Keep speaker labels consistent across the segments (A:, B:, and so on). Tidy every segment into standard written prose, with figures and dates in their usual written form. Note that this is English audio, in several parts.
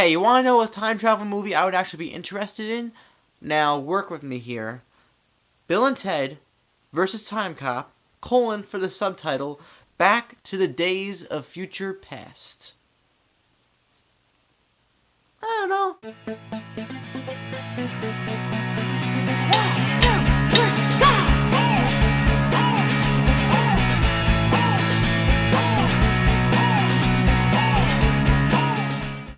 A: Hey, you want to know a time travel movie I would actually be interested in? Now, work with me here. Bill and Ted versus Time Cop, for the subtitle, Back to the Days of Future Past. I don't know.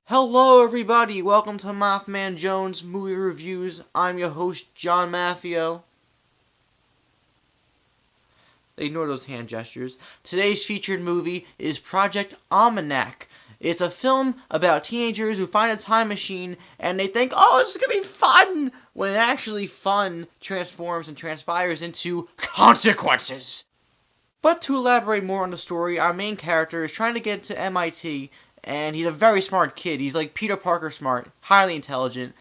A: Hello everybody, welcome to MaffmanJones Movie Reviews. I'm your host, John Maffio. Ignore those hand gestures. Today's featured movie is Project Almanac. It's a film about teenagers who find a time machine and they think, oh, it's gonna be fun! When actually fun transforms and transpires into consequences. But to elaborate more on the story, our main character is trying to get into MIT, and he's a very smart kid. He's like Peter Parker smart, highly intelligent.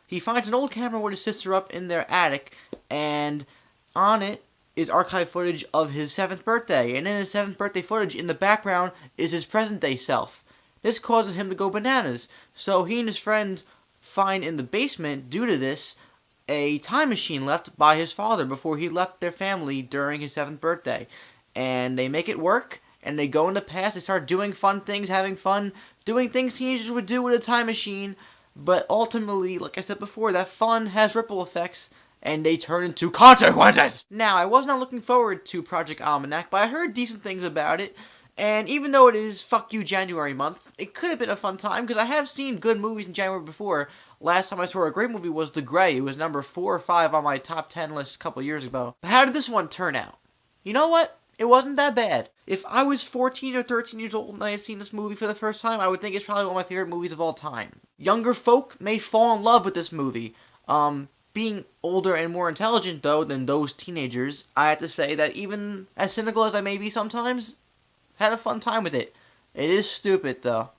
A: He finds an old camera with his sister up in their attic, and on it is archive footage of his 7th birthday. And in his 7th birthday footage, in the background, is his present-day self. This causes him to go bananas. So he and his friends find in the basement, due to this, a time machine left by his father before he left their family during his 7th birthday. And they make it work. And they go in the past, they start doing fun things, having fun, doing things teenagers would do with a time machine. But ultimately, like I said before, that fun has ripple effects, and they turn into consequences! Now, I was not looking forward to Project Almanac, but I heard decent things about it. And even though it is fuck you January month, it could have been a fun time, because I have seen good movies in January before. Last time I saw a great movie was The Grey. It was number 4 or 5 on my top 10 list a couple years ago. But how did this one turn out? You know what? It wasn't that bad. If I was 14 or 13 years old and I had seen this movie for the first time, I would think it's probably one of my favorite movies of all time. Younger folk may fall in love with this movie. Being older and more intelligent, though, than those teenagers, I have to say that even as cynical as I may be sometimes, had a fun time with it. It is stupid, though.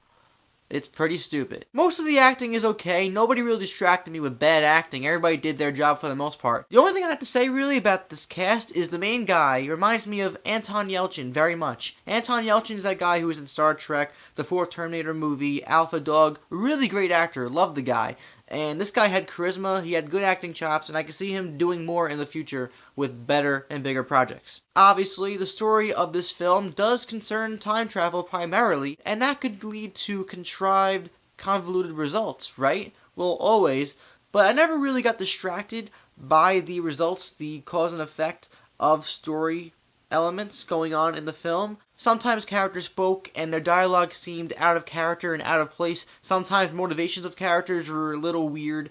A: It's pretty stupid. Most of the acting is okay. Nobody really distracted me with bad acting. Everybody did their job for the most part. The only thing I have to say really about this cast is the main guy. He reminds me of Anton Yelchin very much. Anton Yelchin is that guy who was in Star Trek, the 4th Terminator movie, Alpha Dog. Really great actor. Love the guy. And this guy had charisma, he had good acting chops, and I can see him doing more in the future with better and bigger projects. Obviously, the story of this film does concern time travel primarily, and that could lead to contrived, convoluted results, right? Well, always, but I never really got distracted by the results, the cause and effect of story elements going on in the film. Sometimes characters spoke and their dialogue seemed out of character and out of place. Sometimes motivations of characters were a little weird.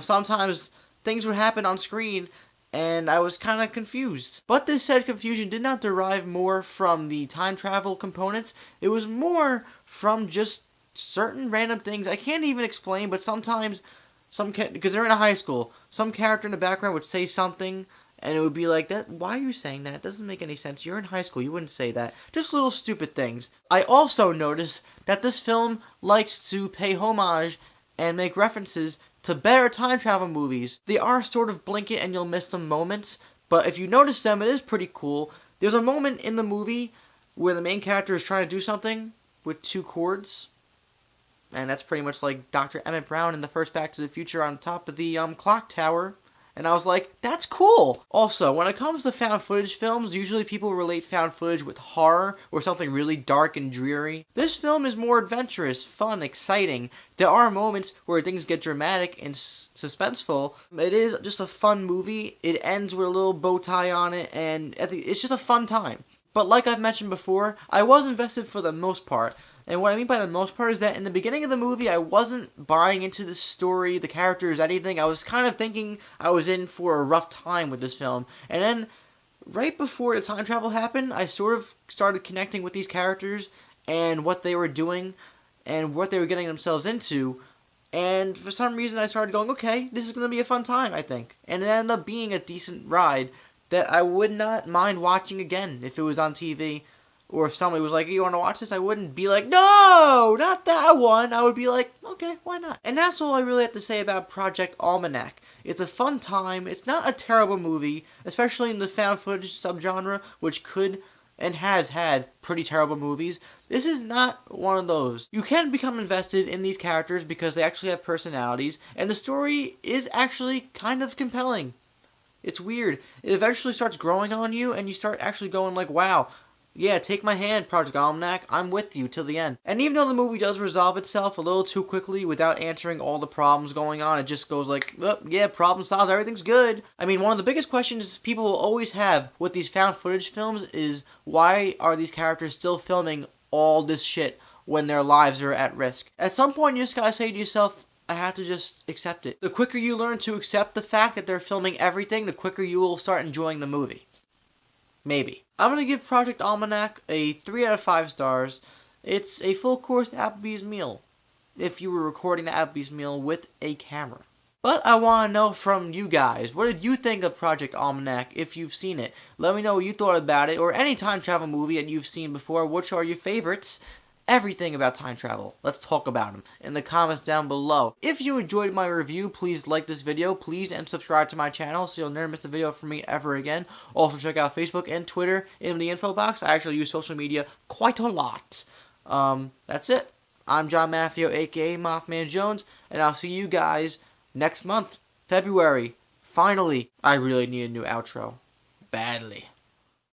A: Sometimes things would happen on screen and I was kind of confused. But this said confusion did not derive more from the time travel components. It was more from just certain random things I can't even explain, but sometimes, because they're in a high school, some character in the background would say something and it would be like, that. Why are you saying that? It doesn't make any sense. You're in high school. You wouldn't say that. Just little stupid things. I also noticed that this film likes to pay homage and make references to better time travel movies. They are sort of blink it and you'll miss them moments, but if you notice them, it is pretty cool. There's a moment in the movie where the main character is trying to do something with 2 chords, and that's pretty much like Dr. Emmett Brown in the first Back to the Future on top of the clock tower. And I was like, that's cool! Also, when it comes to found footage films, usually people relate found footage with horror or something really dark and dreary. This film is more adventurous, fun, exciting. There are moments where things get dramatic and suspenseful. It is just a fun movie. It ends with a little bow tie on it, and it's just a fun time. But like I've mentioned before, I was invested for the most part. And what I mean by the most part is that in the beginning of the movie, I wasn't buying into the story, the characters, anything. I was kind of thinking I was in for a rough time with this film. And then, right before the time travel happened, I sort of started connecting with these characters and what they were doing and what they were getting themselves into. And for some reason, I started going, okay, this is going to be a fun time, I think. And it ended up being a decent ride that I would not mind watching again if it was on TV. Or if somebody was like, you want to watch this? I wouldn't be like, no, not that one. I would be like, okay, why not? And that's all I really have to say about Project Almanac. It's a fun time. It's not a terrible movie, especially in the found footage subgenre, which could and has had pretty terrible movies, this is not one of those. You can become invested in these characters because they actually have personalities, and the story is actually kind of compelling. It's weird. It eventually starts growing on you, and you start actually going like, wow, yeah, take my hand, Project Almanac. I'm with you till the end. And even though the movie does resolve itself a little too quickly without answering all the problems going on, it just goes like, oh, yeah, problem solved, everything's good. I mean, one of the biggest questions people will always have with these found footage films is, why are these characters still filming all this shit when their lives are at risk? At some point, you just gotta say to yourself, I have to just accept it. The quicker you learn to accept the fact that they're filming everything, the quicker you will start enjoying the movie. Maybe. I'm going to give Project Almanac a 3 out of 5 stars. It's a full-course Applebee's meal, if you were recording the Applebee's meal with a camera. But I want to know from you guys, what did you think of Project Almanac if you've seen it? Let me know what you thought about it, or any time travel movie that you've seen before. Which are your favorites? Everything about time travel. Let's talk about them in the comments down below. If you enjoyed my review, please like this video, please, and subscribe to my channel so you'll never miss a video from me ever again. Also, check out Facebook and Twitter in the info box. I actually use social media quite a lot. That's it. I'm John Maffio, aka MaffmanJones, and I'll see you guys next month, February. Finally, I really need a new outro. Badly.